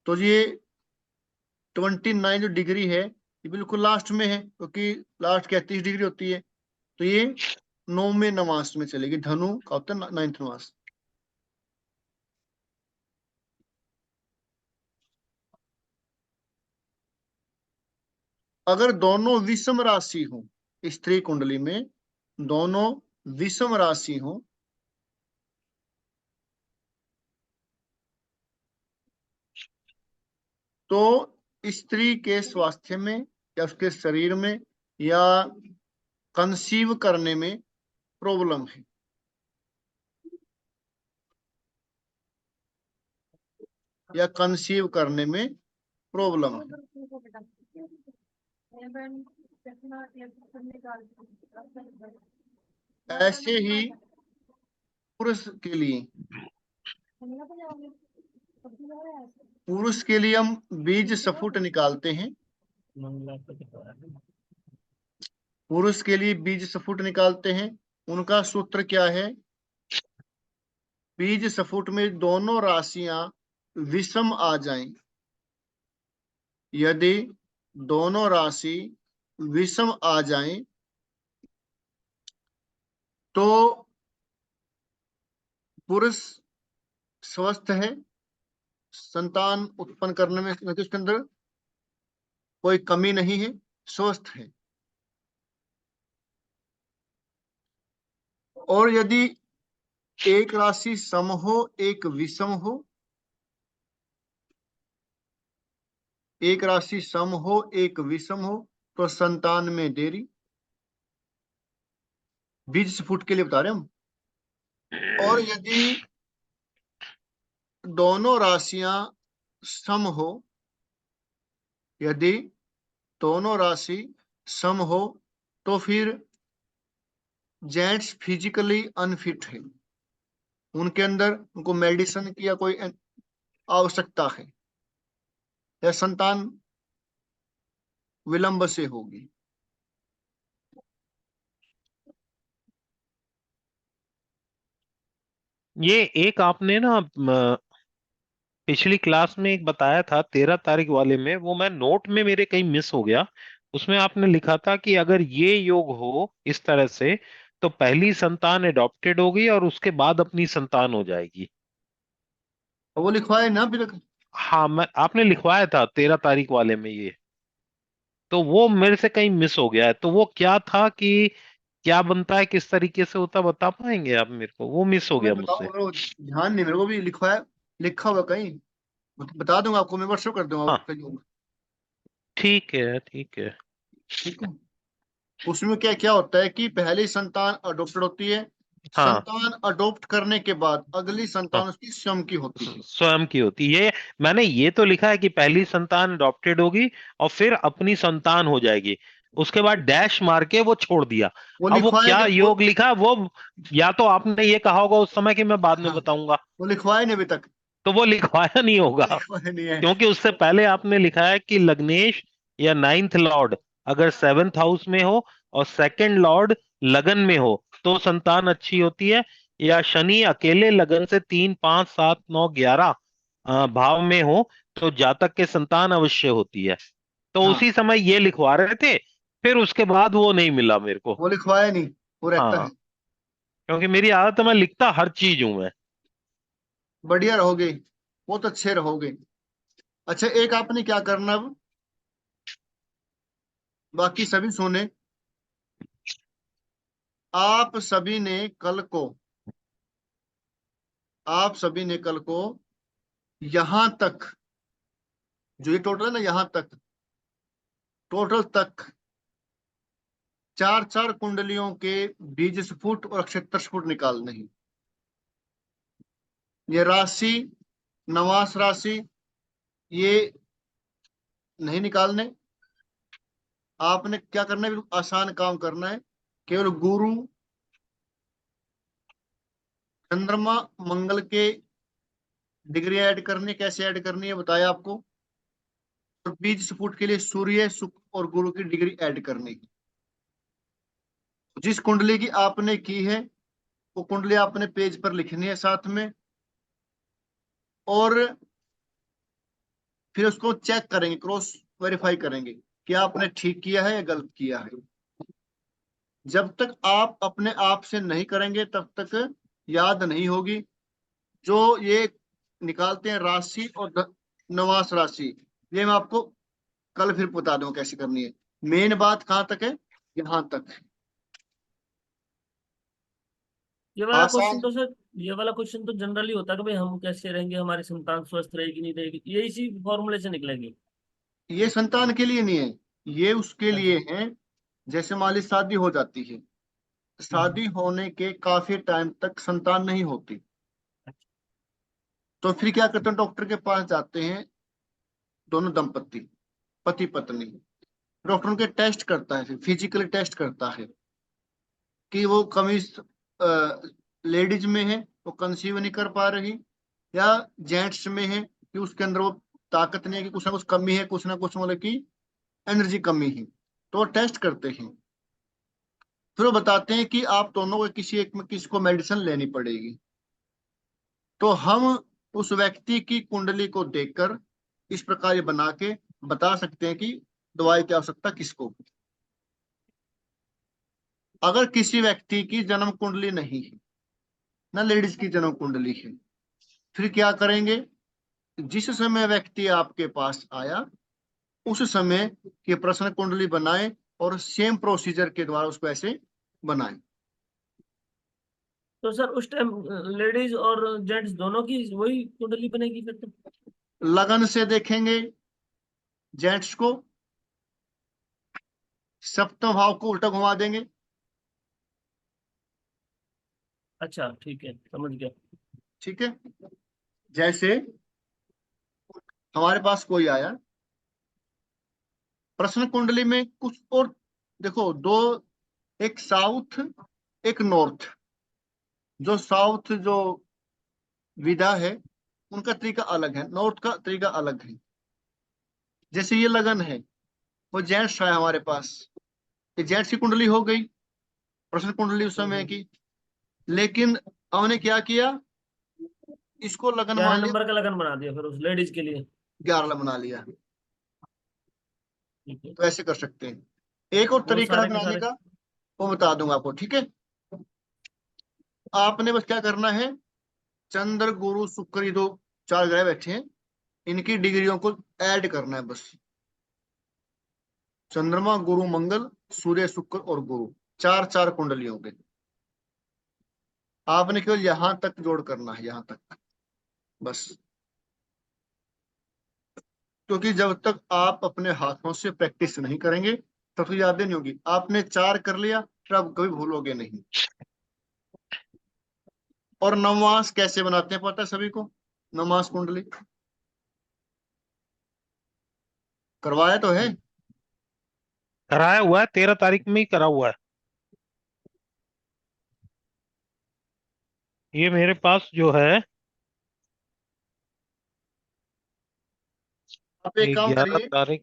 तो ये 29 जो डिग्री है ये बिल्कुल लास्ट में है, क्योंकि लास्ट क्या 30 डिग्री होती है, तो ये 9वें नवांश में चलेगी। धनु का होता है 9th नवांश। अगर दोनों विषम राशि हो, स्त्री कुंडली में दोनों विषम राशि हो, तो स्त्री के स्वास्थ्य में या उसके शरीर में या कंसीव करने में प्रॉब्लम है। या कंसीव करने में प्रॉब्लम है। ऐसे ही पुरुष के लिए, पुरुष के लिए हम बीज सफुट निकालते हैं, पुरुष के लिए बीज सफुट निकालते हैं, उनका सूत्र क्या है? बीज स्फुट में दोनों राशियां विषम आ जाएं। यदि दोनों राशि विषम आ जाएं तो पुरुष स्वस्थ है, संतान उत्पन्न करने में उसके अंदर कोई कमी नहीं है, स्वस्थ है। और यदि एक राशि सम हो, एक विषम हो, एक राशि सम हो, एक विषम हो, तो संतान में देरी। बीज स्फुट के लिए बता रहे हम। और यदि दोनों राशियां सम हो, यदि दोनों राशि सम हो, तो फिर जेंट्स फिजिकली अनफिट है, उनके अंदर उनको मेडिसिन की या कोई आवश्यकता है, या संतान विलंब से होगी। ये एक आपने ना पिछली क्लास में एक बताया था 13 तारीख वाले में, वो मैं नोट में मेरे कहीं मिस हो गया। उसमें आपने लिखा था कि अगर ये योग हो इस तरह से तो पहली संतान एडॉप्टेड होगी और उसके बाद अपनी संतान हो जाएगी। और वो लिखवाए ना अभी तक। हाँ, मैं आपने लिखवाया था 13 तारीख वाले में ये, तो वो मेरे से कहीं मिस हो गया है। तो वो क्या था कि क्या बनता है, किस तरीके से होता, बता पाएंगे आप मेरे को? वो मिस हो मैं गया बताऊं, मुझसे। मेरे को ध्यान नहीं, मेरे को भी लिखवाया, लिखा हुआ कहीं, बता दूंगा आपको, मैं व्हाट्सएप कर दूंगा हाँ, कहीं होगा। ठीक है, ठीक है। ठीक है। उसमें क्या क्या होता है कि पहली संतान अडॉप्टेड होती है, हाँ, संतान अडॉप्ट करने के बाद अगली हाँ, संतान उसकी स्वयं की होती है। स्वयं की होती है। ये मैंने ये तो लिखा है कि पहली संतान अडॉप्टेड होगी और फिर अपनी संतान हो जाएगी, उसके बाद डैश मार के वो छोड़ दिया। वो अब वो लिखवाया क्या नहीं वो। योग लिखा वो, या तो आपने ये कहा होगा उस समय कि मैं बाद में हाँ, बताऊंगा, वो लिखवाया नहीं अभी तक। तो वो लिखवाया नहीं वो होगा। लिखवाया नहीं है। क्योंकि उससे पहले आपने लिखा है कि लग्नेश या नाइन्थ लॉर्ड अगर 7th हाउस में हो और सेकंड लॉर्ड लगन में हो तो संतान अच्छी होती है, या शनि अकेले लगन से 3 5 7 9 11 भाव में हो तो जातक के संतान अवश्य होती है। तो हाँ, उसी समय ये लिखवा रहे थे, फिर उसके बाद वो नहीं मिला मेरे को। वो लिखवाया नहीं, वो रहता हाँ, है। क्योंकि मेरी आदत है, मैं लिखता हर चीज हूं मैं। बढ़िया रहोगे, बहुत अच्छे रहोगे। अच्छा, एक आपने क्या करना अब, बाकी सभी सुने। आप सभी ने कल को, आप सभी ने कल को यहां तक, जो ये टोटल है ना, यहां तक टोटल तक 4 4 कुंडलियों के बीज स्फुट और अक्षत्र स्फुट निकालने हैं। ये राशि, नवास राशि, ये नहीं निकालने। आपने क्या करना है, बिल्कुल आसान काम करना है। केवल गुरु, चंद्रमा, मंगल के डिग्री ऐड करनी, कैसे ऐड करनी है बताया आपको। और बीज स्फुट के लिए सूर्य, शुक्र और गुरु की डिग्री ऐड करनी है। जिस कुंडली की आपने की है वो कुंडली आपने पेज पर लिखनी है साथ में, और फिर उसको चेक करेंगे, क्रॉस वेरीफाई करेंगे कि आपने ठीक किया है या गलत किया है। जब तक आप अपने आप से नहीं करेंगे तब तक याद नहीं होगी। जो ये निकालते हैं राशि और नवास राशि, ये मैं आपको कल फिर बता दूंगा कैसे करनी है। मेन बात कहाँ तक है, यहाँ तक। ये वाला क्वेश्चन आसान। तो सर, ये वाला क्वेश्चन तो जनरली होता है कि भाई हम कैसे रहेंगे, हमारी संतान स्वस्थ रहेगी नहीं रहेगी, ये इसी फॉर्मूले से निकलेंगे। ये संतान के लिए नहीं है, ये उसके अच्छा। लिए है। जैसे मान ली शादी हो जाती है, शादी होने के काफी टाइम तक संतान नहीं होती, तो फिर क्या करते हैं, डॉक्टर के पास जाते हैं दोनों दंपति, पति पत्नी। डॉक्टर उनके टेस्ट करता है, फिजिकली टेस्ट करता है कि वो कमी लेडीज में है, वो कंसीव नहीं कर पा रही, या जेंट्स में है कि उसके अंदर वो ताकत नहीं है, कि कुछ ना कुछ कमी है, कुछ ना कुछ मतलब की एनर्जी कमी है, तो वो टेस्ट करते हैं। फिर वो बताते हैं कि आप दोनों को किसी एक में किसी को मेडिसिन लेनी पड़ेगी। तो हम उस व्यक्ति की कुंडली को देखकर इस प्रकार ये बना के बता सकते हैं कि दवाई की आवश्यकता किसको। अगर किसी व्यक्ति की जन्म कुंडली नहीं है, ना लेडीज की जन्म कुंडली है, फिर क्या करेंगे? जिस समय व्यक्ति आपके पास आया उस समय की प्रश्न कुंडली बनाए और सेम प्रोसीजर के द्वारा उसको ऐसे बनाए। तो सर उस टाइम लेडीज और जेंट्स दोनों की वही कुंडली बनेगी फिर तो? लगन से देखेंगे जेंट्स को, सप्तम भाव को उल्टा घुमा देंगे। अच्छा ठीक है, समझ गया। ठीक है, जैसे हमारे पास कोई आया, प्रश्न कुंडली में कुछ और देखो, दो, एक साउथ एक नॉर्थ। जो साउथ जो विधा है उनका तरीका अलग है, नॉर्थ का तरीका अलग है। जैसे ये लगन है, वो जेंट्स है हमारे पास, ये जेंट्स की कुंडली हो गई, प्रश्न कुंडली उस समय की। लेकिन हमने क्या किया, इसको लगन 11 मान लिया, नंबर का लगन बना दिया फिर उस लेडीज के लिए। 11 बना लिया। ठीक है, तो ऐसे कर सकते हैं। एक और वो तरीका है सारे के बनाने सारे। का, वो बता दूंगा आपको। ठीक है, आपने बस क्या करना है, चंद्र गुरु शुक्र, ये दो चार ग्रह बैठे हैं, इनकी डिग्रियों को ऐड करना है बस। चंद्रमा गुरु मंगल सूर्य शुक्र और गुरु, चार चार कुंडलियों के आपने केवल यहां तक जोड़ करना है, यहां तक बस। क्योंकि जब तक आप अपने हाथों से प्रैक्टिस नहीं करेंगे तब तो याद नहीं होगी। आपने चार कर लिया फिर आप कभी भूलोगे नहीं। और नवमास कैसे बनाते हैं पता है सभी को? नवमास कुंडली करवाया तो है? कराया हुआ है, 13 तारीख में ही करा हुआ है। ये मेरे पास जो है आप एक काम 11 करिए, तारीख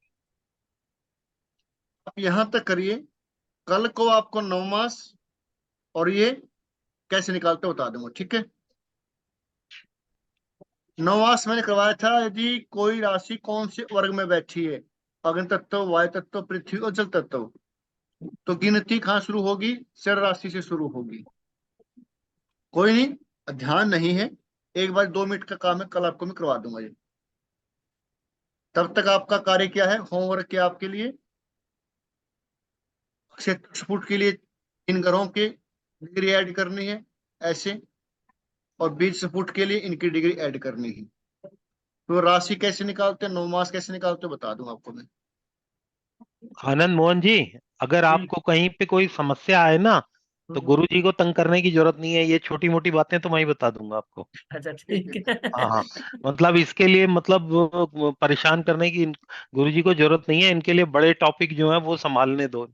आप यहां तक करिए, कल को आपको नवमास और ये कैसे निकालते हो बता दूंगा। ठीक है, नवमास मैंने करवाया था, यदि कोई राशि कौन से वर्ग में बैठी है, अग्नि तत्व, वायु तत्व, पृथ्वी और जल तत्व, तो गिनती कहाँ शुरू होगी? जल राशि से शुरू होगी। कोई नहीं, ध्यान नहीं है, एक बार 2 मिनट का काम है, कल आपको मैं करवा दूंगा ये। तब तक आपका कार्य क्या है, होमवर्क क्या आपके लिए, फुट के लिए इन ग्रहों के डिग्री ऐड करनी है ऐसे, और 20 फुट के लिए इनकी डिग्री ऐड करनी है। तो राशि कैसे निकालते हैं, 9 मास कैसे निकालते हैं बता दूंगा आपको मैं। आनंद मोहन जी, अगर जी। आपको कहीं पे कोई समस्या आए ना तो हम्म। गुरु जी को तंग करने की जरूरत नहीं है, ये छोटी मोटी बातें तो मैं ही बता दूंगा आपको। अच्छा ठीक है। हाँ हाँ, मतलब इसके लिए मतलब वो परेशान करने की गुरु जी को जरूरत नहीं है। इनके लिए बड़े टॉपिक जो है वो संभालने दो।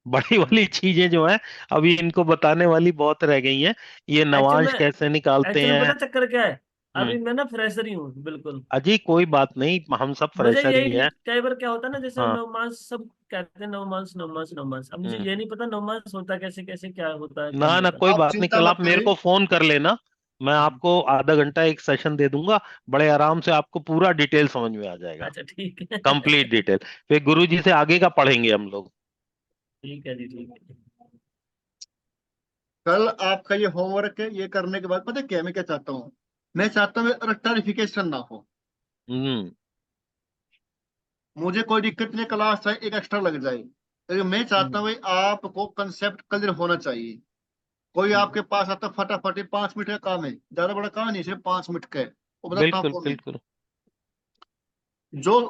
बड़ी वाली चीजें जो है अभी इनको बताने वाली बहुत रह गई हैं। ये एक्चुअल नवांश में कैसे निकालते एक्चुअल में हैं। पता चक्कर क्या है, हम्म। अभी मैं ना फ्रेशर ही हूँ बिल्कुल। अजी कोई बात नहीं, हम सब मुझे फ्रेशर ही यही नहीं, हैं। कई बार क्या होता है ना, जैसे हाँ। नवमास सब कहते हैं, नवमास नवमास नवमास, अब मुझे हम्म। ये नहीं पता नवमास होता कैसे, कैसे क्या होता है क्या ना नहीं ना होता। कोई आप बात नहीं, चिंता कल मत आप मेरे करिए। को फोन कर लेना। मैं हम्म। आपको आधा घंटा एक सेशन दे दूंगा, बड़े आराम से आपको पूरा डिटेल समझ में आ जाएगा। अच्छा ठीक है। Complete detail. फिर गुरु जी से आगे का पढ़ेंगे हम लोग। ठीक है जी, ठीक है। कल आपका ये होमवर्क है, ये करने के बाद पता है क्या मैं क्या चाहता हूँ? मैं चाहता हूँ रट्टाफिकेशन ना हो। हम्म। मुझे कोई दिक्कत नहीं, क्लास चाहे एक एक्स्ट्रा लग जाए, लेकिन मैं चाहता हूँ भाई आपको कंसेप्ट क्लियर होना चाहिए। कोई हम्म। आपके पास आता फटाफट, 5 मिनट का काम है, ज्यादा बड़ा काम नहीं, सिर्फ 5 मिनट का है, वो बताता हूँ बिल्कुल आपको मैं। बिल्कुल। जो